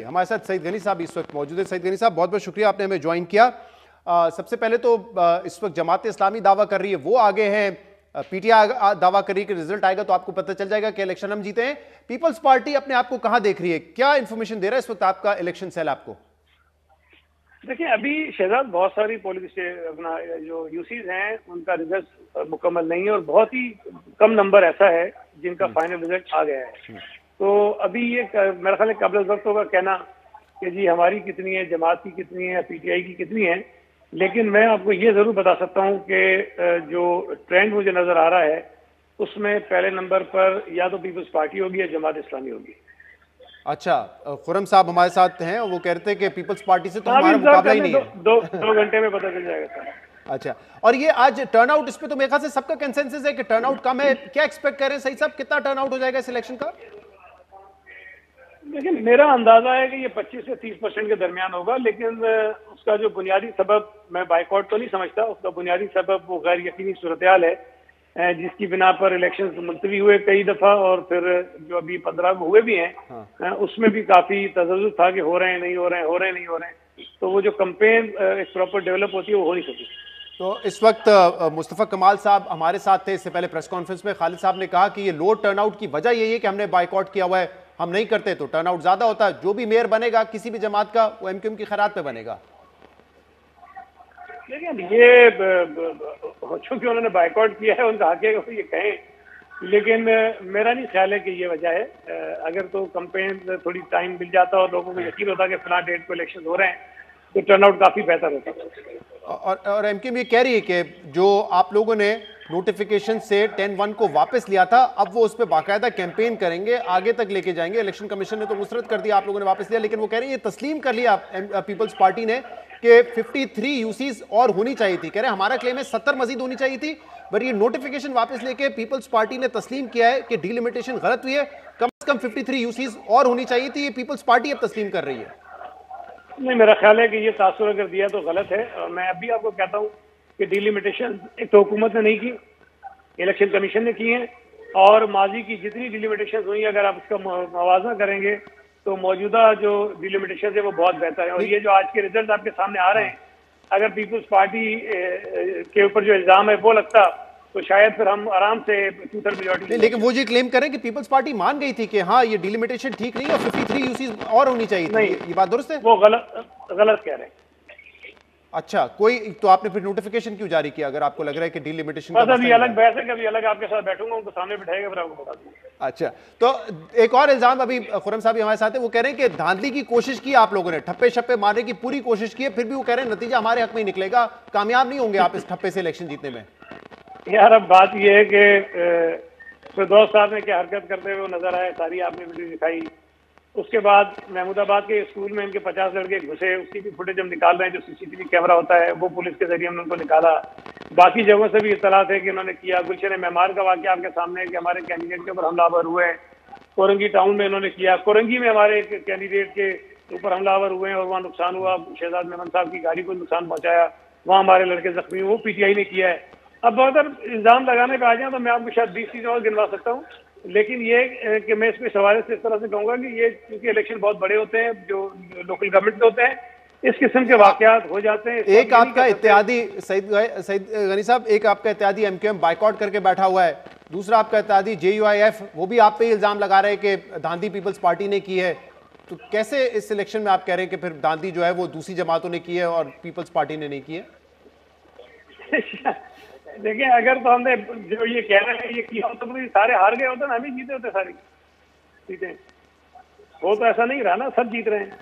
हमारे साथ सईद गनी साहब इस वक्त मौजूद है। सईद गनी साहब, बहुत बहुत शुक्रिया, आपने हमें ज्वाइन किया। सबसे पहले तो इस वक्त जमात इस्लामी दावा कर रही है, वो आगे हैं, पीटीआई दावा कर रही है कि रिजल्ट आएगा तो आपको पता चल जाएगा कि इलेक्शन हम जीते हैं। पीपल्स पार्टी अपने आप को कहां देख रही है, क्या इंफॉर्मेशन दे रहा है इस वक्त आपका इलेक्शन सेल आपको? देखिए, अभी शहजाद बहुत सारी अपना जो यूसीज हैं उनका रिजल्ट मुकम्मल नहीं है और बहुत ही कम नंबर ऐसा है जिनका फाइनल रिजल्ट आ गया है। तो अभी ये मेरा ख्याल है काबिल वक्त होगा कहना कि जी हमारी कितनी है, जमात की कितनी है, पीटीआई की कितनी है। लेकिन मैं आपको ये जरूर बता सकता हूँ कि जो ट्रेंड मुझे नजर आ रहा है उसमें पहले नंबर पर या तो पीपल्स पार्टी होगी या जमात इस्लामी होगी। अच्छा, खुरम साहब हमारे साथ हैं, वो कहते हैं कि पीपल्स पार्टी से तो हमारा मुकाबला ही नहीं है। दो घंटे में पता चल जाएगा सर। अच्छा, और ये आज टर्नआउट, इस पे तो मेरे ख्याल से सबका कंसेंसस है कि टर्नआउट कम है। क्या एक्सपेक्ट कर रहे हैं सही साहब, कितना टर्नआउट हो जाएगा इस इलेक्शन का? लेकिन मेरा अंदाजा है कि ये 25 से 30% के दरमियान होगा। लेकिन उसका जो बुनियादी सबब, मैं बाइकआउट तो नहीं समझता, उसका बुनियादी सबब वो गैर यकीनी सूरत-ए-हाल है जिसकी बिना पर इलेक्शन मुलतवी हुए कई दफा और फिर जो अभी 15 हुए भी हैं। हाँ। उसमें भी काफी तजव्वुज था कि हो रहे हैं नहीं हो रहे हैं, हो रहे हैं नहीं हो रहे हैं। तो वो जो कैंपेन एक प्रॉपर डेवलप होती है वो हो नहीं सकती। तो इस वक्त मुस्तफा कमाल साहब हमारे साथ थे, इससे पहले प्रेस कॉन्फ्रेंस में खालिद साहब ने कहा कि ये लो टर्नआउट की वजह यही है कि हमने बाइकआउट किया हुआ है, हम नहीं करते तो टर्नआउट ज्यादा होता है। जो भी मेयर बनेगा किसी भी जमात का, वो एमक्यूएम की खैरात पे बनेगा। लेकिन ये चूंकि उन्होंने बाइकआउट किया है उनका हक है ये कहें, लेकिन मेरा नहीं ख्याल है कि ये वजह है। अगर तो कैंपेन थोड़ी टाइम मिल जाता और लोगों को यकीन होता कि फला डेट पे इलेक्शन हो रहे हैं तो टर्नआउट काफी बेहतर होता। और एमक्यूएम ये कह रही है कि जो आप लोगों ने नोटिफिकेशन से 10-1 को वापस लिया था, अब वो उस पर बाकायदा कैंपेन करेंगे, आगे तक लेके जाएंगे। इलेक्शन कमीशन ने तो मुस्तरद कर दिया, आप लोगों ने वापस लिया, लेकिन वो कह रहे हैं ये तस्लीम कर लिया पीपल्स पार्टी ने कि 53 यूसीज और होनी चाहिए थी। कह रहे हैं हमारा क्लेम है 70 मजीद होनी चाहिए थी, पर ये नोटिफिकेशन वापस लेके पीपल्स पार्टी ने तस्लीम किया है कि डिलिमिटेशन गलत हुई है, कम से कम 53 यूसीज और होनी चाहिए थी। ये पीपल्स पार्टी अब तस्लीम कर रही है। नहीं, मेरा ख्याल है कि ये तासुर अगर दिया तो गलत है। और मैं अभी आपको कहता हूँ कि डिलिमिटेशन एक तो हुकूमत ने नहीं की, इलेक्शन कमीशन ने की है। और माजी की जितनी डिलिमिटेशन हुई अगर आप उसका मवाजना करेंगे तो मौजूदा जो डिलिमिटेशन है वो बहुत बेहतर है। और ये जो आज के रिजल्ट आपके सामने आ रहे हैं, अगर पीपल्स पार्टी के ऊपर जो इल्जाम है वो लगता तो शायद फिर हम आराम से 2/3 मेजॉरिटी। लेकिन वो जी क्लेम करें कि पीपल्स पार्टी मान गई थी कि हाँ ये डिलिमिटेशन ठीक नहीं है और 53 यूसीज और होनी चाहिए थी। ये बात दुरुस्त है? वो गलत कह रहे हैं। अच्छा, कोई तो आपने फिर नोटिफिकेशन क्यों जारी किया अगर आपको लग रहा है कि डिलिमिटेशन बस अभी अलग बहस है, कभी अलग आपके साथ बैठूंगा, उनको सामने बिठाएगा फिर आपको बता दूंगा। अच्छा, तो एक और इल्जाम अभी खुरम साहब हमारे साथ है, वो कह रहे हैं कि धांधली की कोशिश की आप लोगों ने, ठप्पे शप्पे मारने की पूरी कोशिश की है, फिर भी वो कह रहे हैं नतीजा हमारे हक में ही निकलेगा, कामयाब नहीं होंगे आप इस ठप्पे से इलेक्शन जीतने में। यार अब बात यह है कि फिरदौस साहब ने क्या हरकत करते हुए नजर आए, सारी आपने वीडियो दिखाई। उसके बाद महमूदाबाद के स्कूल में इनके 50 लड़के घुसे, उसकी भी फुटेज हम निकाल रहे हैं, जो सीसीटीवी कैमरा होता है वो पुलिस के जरिए हमने उनको निकाला। बाकी जगहों से भी इत्तला थे कि उन्होंने किया। गुलशन मेहमान का वाकया आपके सामने है कि हमारे कैंडिडेट के ऊपर हमलावर हुए हैं। कोरंगी टाउन में इन्होंने किया, कोरंगी में हमारे एक कैंडिडेट के ऊपर हमलावर हुए हैं और वहाँ नुकसान हुआ, शहजाद मेमन साहब की गाड़ी को नुकसान पहुंचाया, वहाँ हमारे लड़के जख्मी हुए, वो पीटीआई ने किया है। अब अगर इल्जाम लगाने पे आ जाए तो मैं आपको शायद 20 चीजें और गिनवा सकता हूँ, लेकिन ये कि मैं इसमें सवाल से इस तरह से कहूंगा कि ये क्योंकि इलेक्शन बहुत बड़े होते हैं, जो लोकल गवर्नमेंट के होते हैं, इस किस्म के वाकयात हो जाते हैं। एक आपका इत्यादी सईद गनी साहब, एक आपका इत्यादी एमक्यूएम बाइकआउट करके बैठा हुआ है, दूसरा आपका इत्यादी जेयूआईएफ, वो भी आप पे इल्जाम लगा रहे हैं कि धांधली पीपल्स पार्टी ने की है। तो कैसे इस इलेक्शन में आप कह रहे हैं कि फिर धांधली जो है वो दूसरी जमातों ने की है और पीपल्स पार्टी ने नहीं की है? देखिए, अगर तो हमने जो ये कह रहे हैं ये किया होता तो सारे हार गए होते ना, हम ही जीते होते सारी सीटें। वो तो ऐसा नहीं रहा ना, सब जीत रहे हैं।